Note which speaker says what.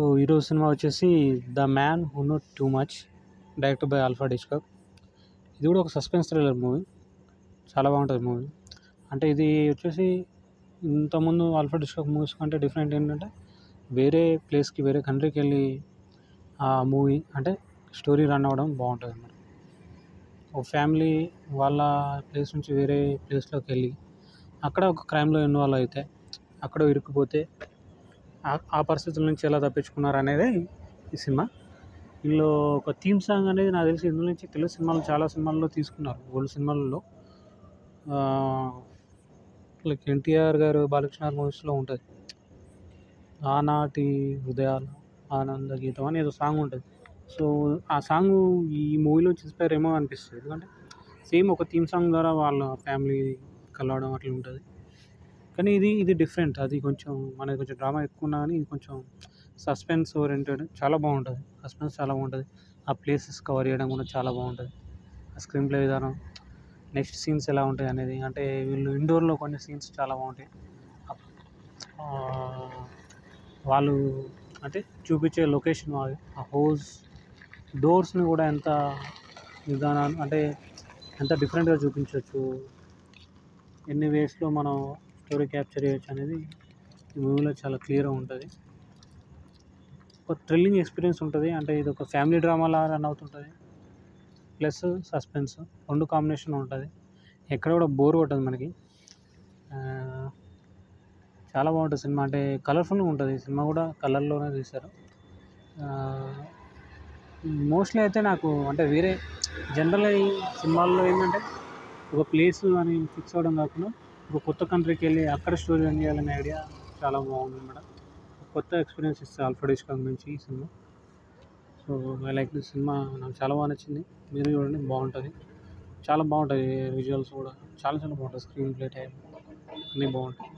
Speaker 1: So ఈరోజు cinema వచ్చేసి the man who know too much, director by Alfred Hitchcock. ఇది కూడా ఒక సస్పెన్స్ థ్రిల్లర్ మూవీ, చాలా బాగుంటుంది మూవీ. అంటే ఇది వచ్చేసి ఇంతకుముందు ఆల్ఫ్రెడ్ హిచ్కాక్ మూవీస్ కంటే డిఫరెంట్ ఏంటంటే వేరే ప్లేస్కి, వేరే కంట్రీకి వెళ్ళి ఆ మూవీ అంటే స్టోరీ రన్ అవ్వడం బాగుంటుంది అన్నమాట. ఒక ఫ్యామిలీ వాళ్ళ ప్లేస్ నుంచి వేరే ప్లేస్లోకి వెళ్ళి అక్కడ ఒక క్రైమ్లో ఇన్వాల్వ్ అయితే అక్కడ ఇరుక్కుపోతే ఆ పరిస్థితుల నుంచి ఎలా తప్పించుకున్నారు అనేది ఈ సినిమా. ఇందులో ఒక థీమ్ సాంగ్ అనేది నాకు తెలిసి ఇందులో నుంచి తెలుగు సినిమాలు చాలా సినిమాల్లో తీసుకున్నారు. ఓల్డ్ సినిమాలలో లైక్ ఎన్టీఆర్ గారు, బాలకృష్ణ మూవీస్లో ఉంటుంది, ఆనాటి హృదయాల ఆనంద గీతం అని ఏదో సాంగ్ ఉంటుంది. సో ఆ సాంగ్ ఈ మూవీలో ఇన్స్పైర్ ఏమో అనిపిస్తుంది, ఎందుకంటే సేమ్ ఒక థీమ్ సాంగ్ ద్వారా వాళ్ళ ఫ్యామిలీ కలవడం అట్లా ఉంటుంది. కానీ ఇది డిఫరెంట్. అది కొంచెం మనకి కొంచెం డ్రామా ఎక్కువ ఉన్నా కానీ ఇది కొంచెం సస్పెన్స్ ఓరియంటెడ్, చాలా బాగుంటుంది. సస్పెన్స్ చాలా బాగుంటుంది. ఆ ప్లేసెస్ కవర్ చేయడం కూడా చాలా బాగుంటుంది. ఆ స్క్రీన్ ప్లే విధానం, నెక్స్ట్ సీన్స్ ఎలా ఉంటాయి అనేది, అంటే వీళ్ళు ఇండోర్లో కొన్ని సీన్స్ చాలా బాగుంటాయి. వాళ్ళు అంటే చూపించే లొకేషన్, ఆ హౌస్ డోర్స్ని కూడా ఎంత విధానం అంటే ఎంత డిఫరెంట్గా చూపించవచ్చు, ఎన్ని వేస్లో మనం స్టోరీ క్యాప్చర్ చేయొచ్చు అనేది ఈ మూవీలో చాలా క్లియర్గా ఉంటుంది. ఒక థ్రిల్లింగ్ ఎక్స్పీరియన్స్ ఉంటుంది. అంటే ఇది ఒక ఫ్యామిలీ డ్రామాలా రన్ అవుతుంటుంది, ప్లస్ సస్పెన్స్, రెండు కాంబినేషన్ ఉంటుంది. ఎక్కడ కూడా బోర్ కొట్టదు మనకి. చాలా బాగుంటుంది సినిమా. అంటే కలర్ఫుల్గా ఉంటుంది. సినిమా కూడా కలర్లోనే తీశారు. మోస్ట్లీ అయితే నాకు అంటే వేరే జనరల్గా ఈ సినిమాల్లో ఏంటంటే ఒక ప్లేస్ అని ఫిక్స్ అవ్వడం కాకుండా ఒక కొత్త కంట్రీకి వెళ్ళి అక్కడ స్టోరీ రన్ చేయాలనే ఐడియా చాలా బాగుంది అన్నమాట. కొత్త ఎక్స్పీరియన్స్ ఇస్తుంది ఆల్ఫ్రెడ్ హిచ్కాక్ నుంచి ఈ cinema. So I like this cinema. నాకు చాలా బాగా నచ్చింది. మీరు చూడండి, బాగుంటుంది. చాలా బాగుంటుంది. విజువల్స్ కూడా చాలా బాగుంటుంది. స్క్రీన్ ప్లే టైం అన్నీ బాగుంటాయి.